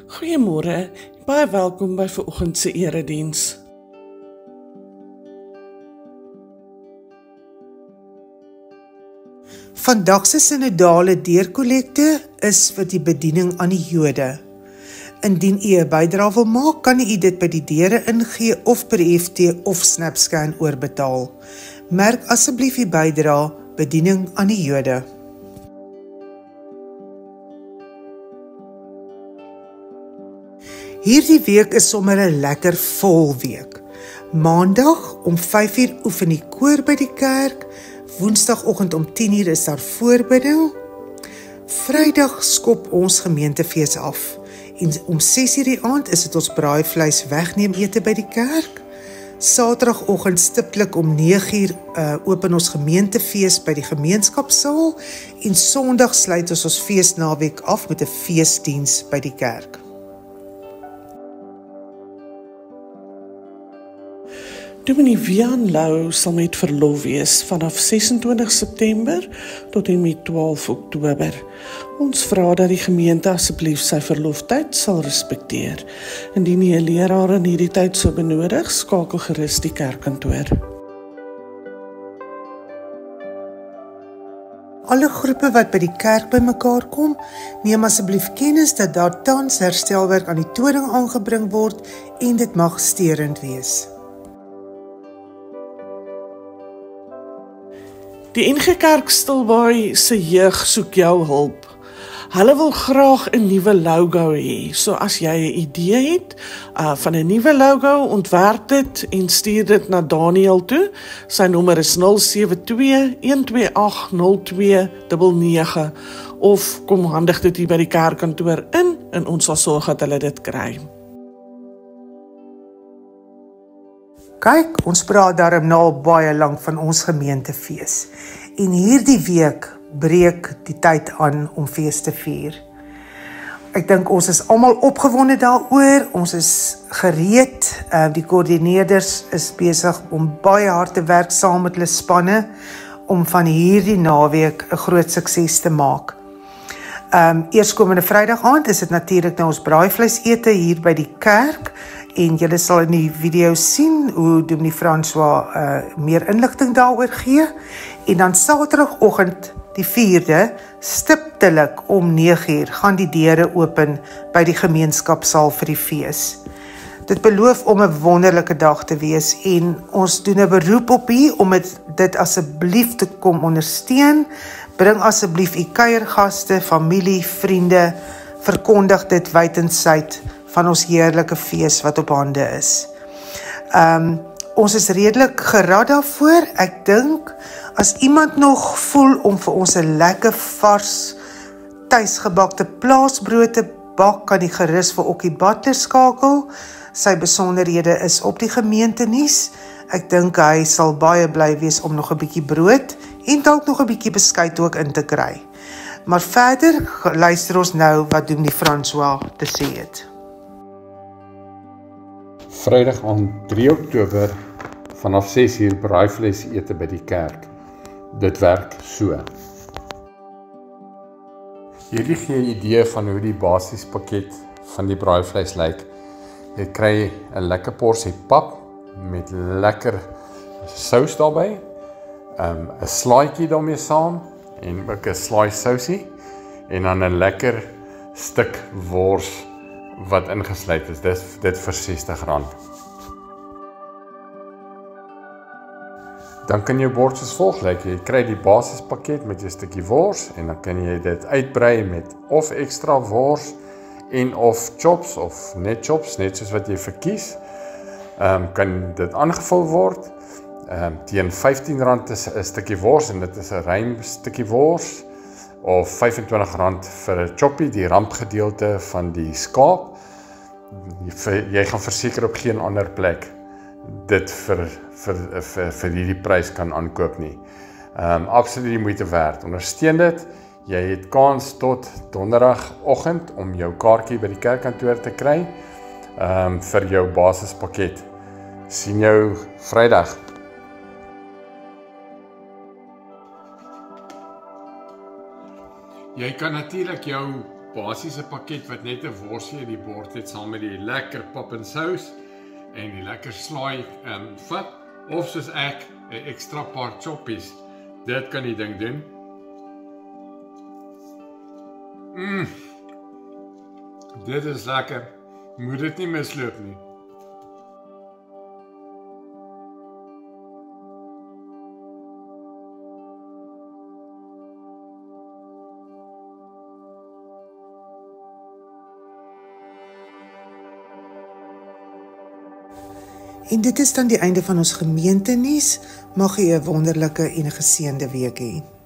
Goeiemôre, baie welkom by vanoggend se erediens. Vandag se sinodale deurkollekte is vir die bediening aan die Jode. Indien u 'n bydrae wil maak, kan u dit by die deure ingee of per EFT of SnapScan oorbetaal. Merk asseblief u bydrae bediening aan die Jode. Hierdie week is sommer 'n lekker vol week. Maandag om 5:00 oefen die koor by die kerk. Woensdagoggend om 10:00 is daar voorbidding. Vrydag skop ons gemeentefees af. En om 6:00 die aand is dit ons braaivleis wegneem ete by die kerk. Saterdagoggend stiptelik om 9:00 open ons gemeentefees by die gemeenskapsaal. En Sondag sluit ons feesnaweek af met 'n feesdiens by die kerk. Dominee Wian Lou sal met verlof wees vanaf 26 September tot en met 12 Oktober. Ons vra dat die gemeente asseblief sy verloftyd sal respekteer. Indien jy 'n leraar in hierdie tyd sou benodig, skakel gerus die kerkkantoor. Alle groepe wat by die kerk bymekaar kom, neem asseblief kennis dat daar tans herstelwerk aan die toring aangebring word en dit mag sterend wees. Die NG Kerk Stilbaai se jeug soek jou hulp. Hulle wil graag 'n nuwe logo hê. So as jy 'n idee het van 'n nuwe logo, ontwerp dit en stuur dit na Daniel toe. Sy nommer is 072-128-0299 of kom handig dit hier by die kerkkantoor in en ons sal sorg dat hulle dit kry. Kyk, ons praat daarom nou al baie lank van ons gemeentefees. En hierdie week breek die tyd aan om fees te vier. Ek dink ons is almal opgewonde daaroor, ons is gereed, die koördineerders is besig om baie hard te werk saam met hulle spanne, om van hierdie naweek 'n groot sukses te maak. Eerskomende Vrydag aand is dit natuurlik nou ons braaivleis ete hier by die kerk, en julle sal in die video sien hoe Dominee François meer inligting daaroor gee. En dan Saterdagoggend die 4de, stiptelik om 9:00 gaan die deure open by die gemeenskapsaal vir die fees. Dit beloof om 'n wonderlike dag te wees en ons doen 'n beroep op u om dit asseblief te kom ondersteun. Bring asseblief u kuiergaste, familie, vriende, verkondig dit wyd en suid van ons heerlike fees wat op hande is. Ons is redelik gerad daarvoor. Ek dink, as iemand nog voel om vir ons 'n lekker vars, tuisgebakte plaasbrood te bak, kan die gerus vir Okkie Butler skakel. Sy besonderhede is op die gemeentenuus. Ek dink hy sal baie bly wees om nog 'n bietjie brood en dalk nog 'n bietjie beskuit ook in te kry. Maar verder luister ons nou wat Dominee François te sê het. Vrydag aan 3 Oktober vanaf 6:00 braaivleis ete by die kerk. Dit werk so. Hierdie gee 'n idee van hoe die basispakket van die braaivleis lyk. Jy kry 'n lekker porsie pap met lekker sous daarbey, 'n slaaitjie daarmee saam en ook 'n slaai sousie en dan 'n lekker stuk wors wat ingesluit is. Dit vir R60. Dan kan jou bord soos volg lyk. Jy kry die basispakket met jou stukkie wors en dan kan jy dit uitbrei met of ekstra wors en of chops of net chops, net soos wat jy verkies. Kan dit aangevul word. Teen R15 is 'n stukkie wors en dit is 'n ruim stukkie wors. Of R25 vir 'n choppie, die rampgedeelte van die skaap. Jy gaan verseker op geen ander plek dit vir hierdie prys kan aankoop nie. Absoluut die moeite werd. Ondersteun dit. Jy het kans tot donderdagoggend om jou kaartjie by die kerkkantoor te kry vir jou basispakket. Sien jou Vrydag. Jy kan natuurlik jou basiese pakket wat net 'n worsie in die bord het saam met die lekker pap en sous en die lekker slaai vat, of soos ek 'n ekstra paar choppies. Dit kan die ding doen. Dit is lekker. Moet dit nie misloop nie. En dit is dan die einde van ons gemeentenuus. Mag u 'n wonderlike en 'n geseënde week hê.